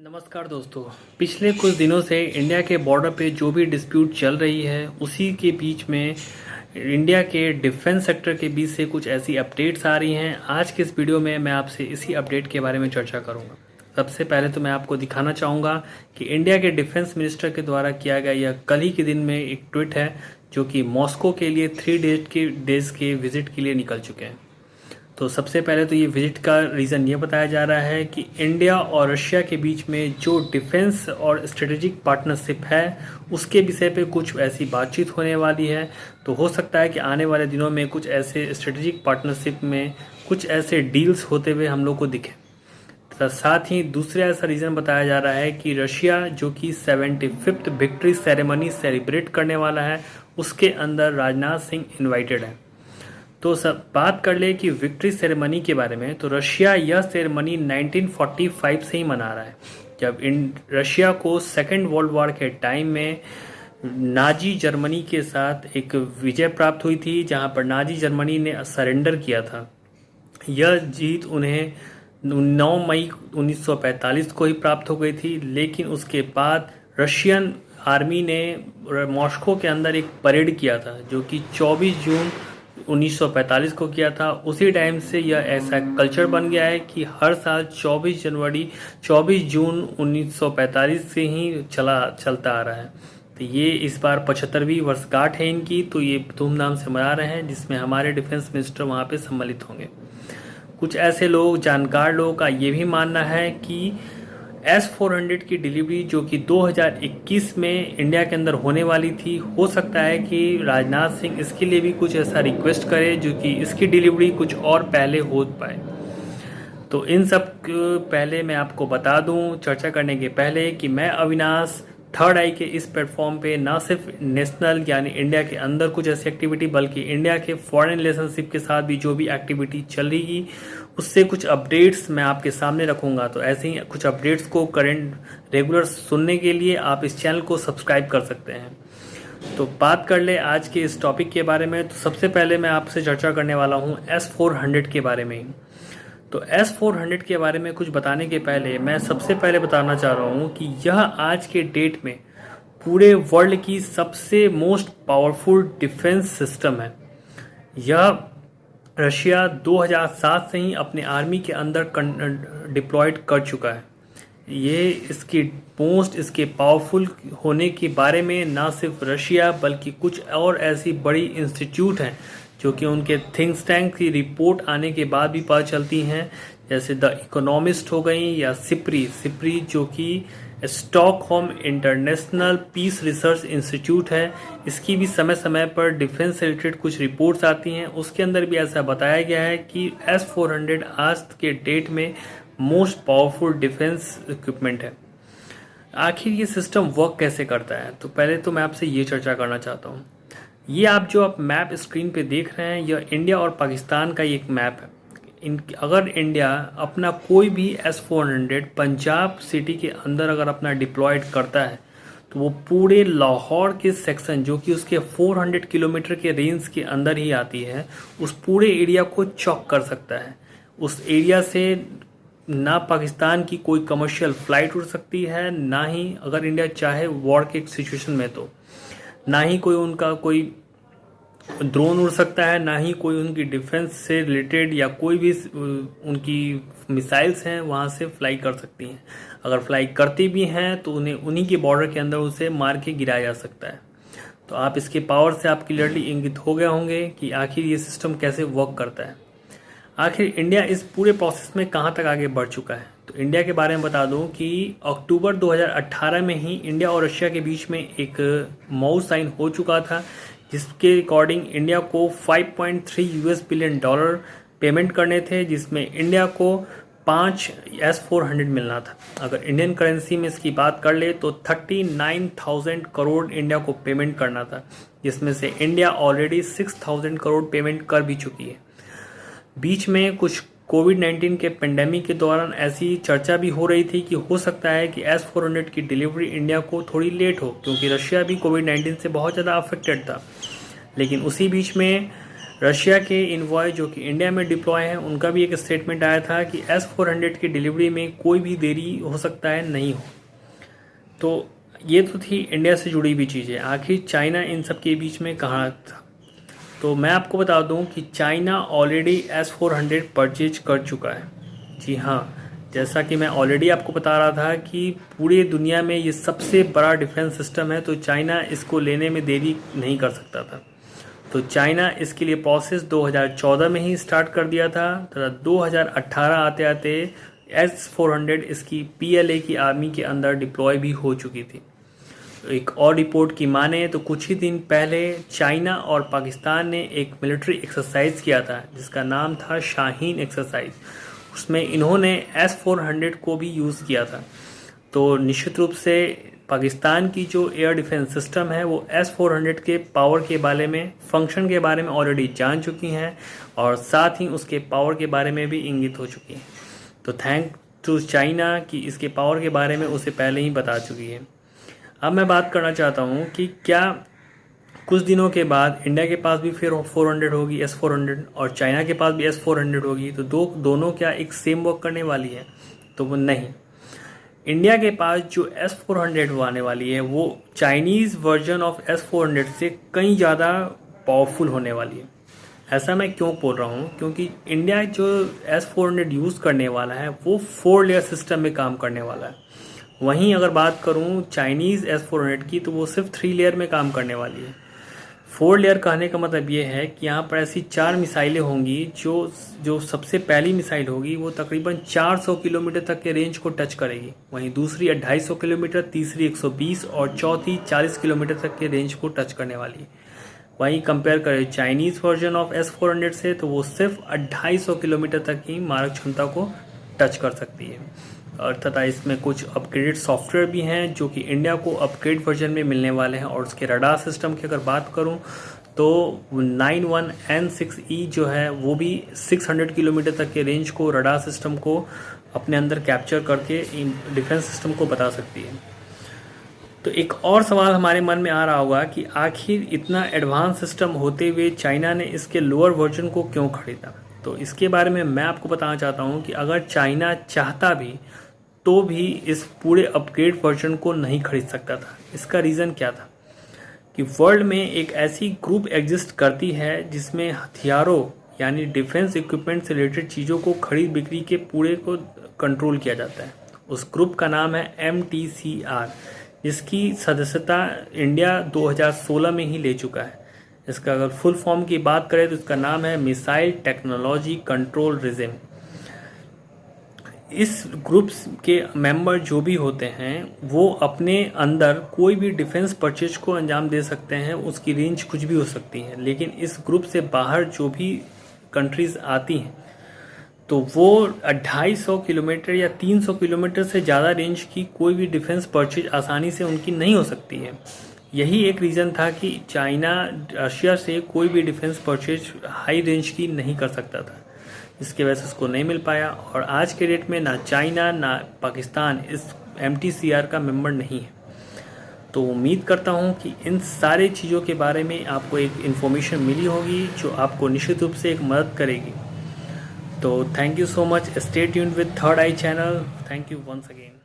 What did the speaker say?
नमस्कार दोस्तों। पिछले कुछ दिनों से इंडिया के बॉर्डर पे जो भी डिस्प्यूट चल रही है उसी के बीच में इंडिया के डिफेंस सेक्टर के बीच से कुछ ऐसी अपडेट्स आ रही हैं। आज के इस वीडियो में मैं आपसे इसी अपडेट के बारे में चर्चा करूंगा। सबसे पहले तो मैं आपको दिखाना चाहूँगा कि इंडिया के डिफेंस मिनिस्टर के द्वारा किया गया यह कल ही के दिन में एक ट्वीट है जो कि मॉस्को के लिए 3 डेज के विजिट के लिए निकल चुके हैं। तो सबसे पहले तो ये विजिट का रीज़न ये बताया जा रहा है कि इंडिया और रशिया के बीच में जो डिफेंस और स्ट्रेटेजिक पार्टनरशिप है उसके विषय पे कुछ ऐसी बातचीत होने वाली है। तो हो सकता है कि आने वाले दिनों में कुछ ऐसे स्ट्रेटेजिक पार्टनरशिप में कुछ ऐसे डील्स होते हुए हम लोग को दिखे। साथ ही दूसरा ऐसा रीज़न बताया जा रहा है कि रशिया जो कि 75th विक्ट्री सेरेमनी सेलिब्रेट करने वाला है उसके अंदर राजनाथ सिंह इन्वाइटेड है। तो सब बात कर ले कि विक्ट्री सेरेमनी के बारे में, तो रशिया यह सेरेमनी 1945 से ही मना रहा है, जब रशिया को सेकेंड वर्ल्ड वॉर के टाइम में नाजी जर्मनी के साथ एक विजय प्राप्त हुई थी, जहां पर नाजी जर्मनी ने सरेंडर किया था। यह जीत उन्हें 9 मई 1945 को ही प्राप्त हो गई थी, लेकिन उसके बाद रशियन आर्मी ने मॉस्को के अंदर एक परेड किया था जो कि 24 जून 1945 को किया था। उसी टाइम से यह ऐसा कल्चर बन गया है कि हर साल 24 जून 1945 से ही चलता आ रहा है। तो ये इस बार 75वीं वर्षगांठ है इनकी, तो ये धूमधाम से मना रहे हैं, जिसमें हमारे डिफेंस मिनिस्टर वहाँ पे सम्मिलित होंगे। कुछ ऐसे लोग, जानकार लोगों का ये भी मानना है कि S-400 की डिलीवरी जो कि 2021 में इंडिया के अंदर होने वाली थी, हो सकता है कि राजनाथ सिंह इसके लिए भी कुछ ऐसा रिक्वेस्ट करे जो कि इसकी डिलीवरी कुछ और पहले हो पाए। तो इन सब पहले मैं आपको बता दूं, चर्चा करने के पहले, कि मैं अविनाश थर्ड आई के इस प्लेटफॉर्म पे ना सिर्फ नेशनल यानी इंडिया के अंदर कुछ ऐसी एक्टिविटी, बल्कि इंडिया के फॉरेन रिलेशनशिप के साथ भी जो भी एक्टिविटी चल रही उससे कुछ अपडेट्स मैं आपके सामने रखूंगा। तो ऐसे ही कुछ अपडेट्स को करंट रेगुलर सुनने के लिए आप इस चैनल को सब्सक्राइब कर सकते हैं। तो बात कर ले आज के इस टॉपिक के बारे में। तो सबसे पहले मैं आपसे चर्चा करने वाला हूँ S-400 के बारे में। तो S-400 के बारे में कुछ बताने के पहले मैं सबसे पहले बताना चाह रहा हूँ कि यह आज के डेट में पूरे वर्ल्ड की सबसे मोस्ट पावरफुल डिफेंस सिस्टम है। यह रशिया 2007 से ही अपने आर्मी के अंदर डिप्लॉयड कर चुका है। ये इसके पावरफुल होने के बारे में ना सिर्फ रशिया बल्कि कुछ और ऐसी बड़ी इंस्टीट्यूट हैं जो कि उनके थिंक टैंक की रिपोर्ट आने के बाद भी पता चलती हैं, जैसे द इकोनॉमिस्ट हो गई या सिप्री जो कि Stockholm International Peace Research Institute है। इसकी भी समय समय पर डिफेंस से रिलेटेड कुछ रिपोर्ट्स आती हैं। उसके अंदर भी ऐसा बताया गया है कि S-400 आज के डेट में मोस्ट पावरफुल डिफेंस इक्विपमेंट है। आखिर ये सिस्टम वर्क कैसे करता है, तो पहले तो मैं आपसे ये चर्चा करना चाहता हूँ। ये आप मैप स्क्रीन पे देख रहे हैं, यह इंडिया और पाकिस्तान का एक मैप है। अगर इंडिया अपना कोई भी S-400 पंजाब सिटी के अंदर अगर अपना डिप्लॉयड करता है तो वो पूरे लाहौर के सेक्शन जो कि उसके 400 किलोमीटर के रेंज के अंदर ही आती है, उस पूरे एरिया को चॉक कर सकता है। उस एरिया से ना पाकिस्तान की कोई कमर्शियल फ्लाइट उड़ सकती है, ना ही अगर इंडिया चाहे वॉर के सिचुएशन में तो ना ही कोई ड्रोन उड़ सकता है, ना ही कोई उनकी डिफेंस से रिलेटेड या कोई भी उनकी मिसाइल्स हैं वहाँ से फ्लाई कर सकती हैं। अगर फ्लाई करती भी हैं तो उन्हें उन्हीं के बॉर्डर के अंदर उसे मार के गिराया जा सकता है। तो आप इसके पावर से आप क्लियरली इंगित हो गए होंगे कि आखिर ये सिस्टम कैसे वर्क करता है। आखिर इंडिया इस पूरे प्रोसेस में कहाँ तक आगे बढ़ चुका है, तो इंडिया के बारे में बता दूं कि अक्टूबर 2018 में ही इंडिया और रशिया के बीच में एक मऊ साइन हो चुका था, जिसके अकॉर्डिंग इंडिया को $5.3 बिलियन पेमेंट करने थे, जिसमें इंडिया को 5 S-400 मिलना था। अगर इंडियन करेंसी में इसकी बात कर ले तो 39,000 करोड़ इंडिया को पेमेंट करना था, जिसमें से इंडिया ऑलरेडी 6,000 करोड़ पेमेंट कर भी चुकी है। बीच में कुछ कोविड-19 के पेंडेमिक के दौरान ऐसी चर्चा भी हो रही थी कि हो सकता है कि S-400 की डिलीवरी इंडिया को थोड़ी लेट हो, क्योंकि रशिया भी कोविड-19 से बहुत ज़्यादा अफेक्टेड था। लेकिन उसी बीच में रशिया के इन्वॉय जो कि इंडिया में डिप्लॉय हैं, उनका भी एक स्टेटमेंट आया था कि S-400 की डिलीवरी में कोई भी देरी हो सकता है, नहीं हो। तो ये तो थी इंडिया से जुड़ी हुई चीज़ें। आखिर चाइना इन सब के बीच में कहाँ था? तो मैं आपको बता दूं कि चाइना ऑलरेडी S-400 परचेज कर चुका है। जी हाँ, जैसा कि मैं ऑलरेडी आपको बता रहा था कि पूरी दुनिया में ये सबसे बड़ा डिफेंस सिस्टम है, तो चाइना इसको लेने में देरी नहीं कर सकता था। तो चाइना इसके लिए प्रोसेस 2014 में ही स्टार्ट कर दिया था। 2018 आते आते S-400 इसकी PLA की आर्मी के अंदर डिप्लॉय भी हो चुकी थी। एक और रिपोर्ट की माने तो कुछ ही दिन पहले चाइना और पाकिस्तान ने एक मिलिट्री एक्सरसाइज किया था जिसका नाम था शाहीन एक्सरसाइज। उसमें इन्होंने S-400 को भी यूज़ किया था। तो निश्चित रूप से पाकिस्तान की जो एयर डिफेंस सिस्टम है वो S-400 के पावर के बारे में, फंक्शन के बारे में ऑलरेडी जान चुकी हैं और साथ ही उसके पावर के बारे में भी इंगित हो चुकी हैं। तो थैंक टू चाइना कि इसके पावर के बारे में उसे पहले ही बता चुकी है। अब मैं बात करना चाहता हूँ कि क्या कुछ दिनों के बाद इंडिया के पास भी फिर 400 होगी S-400 और चाइना के पास भी S-400 होगी, तो दोनों क्या एक सेम वर्क करने वाली है? तो वो नहीं। इंडिया के पास जो S-400 आने वाली है वो चाइनीज़ वर्जन ऑफ S-400 से कई ज़्यादा पावरफुल होने वाली है। ऐसा मैं क्यों बोल रहा हूँ? क्योंकि इंडिया जो S-400 यूज़ करने वाला है वो 4 लेयर सिस्टम में काम करने वाला है। वहीं अगर बात करूं चाइनीज़ S-400 की तो वो सिर्फ 3 लेयर में काम करने वाली है। 4 लेयर कहने का मतलब ये है कि यहाँ पर ऐसी 4 मिसाइलें होंगी जो सबसे पहली मिसाइल होगी वो तकरीबन 400 किलोमीटर तक के रेंज को टच करेगी। वहीं दूसरी 250 किलोमीटर, तीसरी 120 और चौथी 40 किलोमीटर तक के रेंज को टच करने वाली है। वहीं कंपेयर करें चाइनीज़ वर्जन ऑफ S-400 से तो वो सिर्फ 250 किलोमीटर तक की मारक क्षमता को टच कर सकती है। और तथा इसमें कुछ अपग्रेडेड सॉफ्टवेयर भी हैं जो कि इंडिया को अपग्रेड वर्जन में मिलने वाले हैं। और उसके रडार सिस्टम की अगर बात करूं तो 91N6E जो है वो भी 600 किलोमीटर तक के रेंज को रडार सिस्टम को अपने अंदर कैप्चर करके डिफेंस सिस्टम को बता सकती है। तो एक और सवाल हमारे मन में आ रहा होगा कि आखिर इतना एडवांस सिस्टम होते हुए चाइना ने इसके लोअर वर्जन को क्यों खरीदा? तो इसके बारे में मैं आपको बताना चाहता हूं कि अगर चाइना चाहता भी तो भी इस पूरे अपग्रेड वर्जन को नहीं खरीद सकता था। इसका रीज़न क्या था कि वर्ल्ड में एक ऐसी ग्रुप एग्जिस्ट करती है जिसमें हथियारों यानी डिफेंस इक्विपमेंट से रिलेटेड चीज़ों को खरीद बिक्री के पूरे को कंट्रोल किया जाता है। उस ग्रुप का नाम है MTCR, जिसकी सदस्यता इंडिया 2016 में ही ले चुका है। इसका अगर फुल फॉर्म की बात करें तो इसका नाम है मिसाइल टेक्नोलॉजी कंट्रोल रिजिम। इस ग्रुप्स के मेंबर जो भी होते हैं वो अपने अंदर कोई भी डिफेंस परचेज को अंजाम दे सकते हैं। उसकी रेंज कुछ भी हो सकती है, लेकिन इस ग्रुप से बाहर जो भी कंट्रीज आती हैं तो वो 250 किलोमीटर या 300 किलोमीटर से ज़्यादा रेंज की कोई भी डिफेंस परचेज आसानी से उनकी नहीं हो सकती है। यही एक रीज़न था कि चाइना रशिया से कोई भी डिफेंस परचेज हाई रेंज की नहीं कर सकता था। इसकी वजह से उसको नहीं मिल पाया और आज के डेट में ना चाइना ना पाकिस्तान इस MTCR का मेंबर नहीं है। तो उम्मीद करता हूं कि इन सारे चीज़ों के बारे में आपको एक इन्फॉर्मेशन मिली होगी जो आपको निश्चित रूप से एक मदद करेगी। तो thank you so much. Stay tuned with third eye channel. Thank you once again.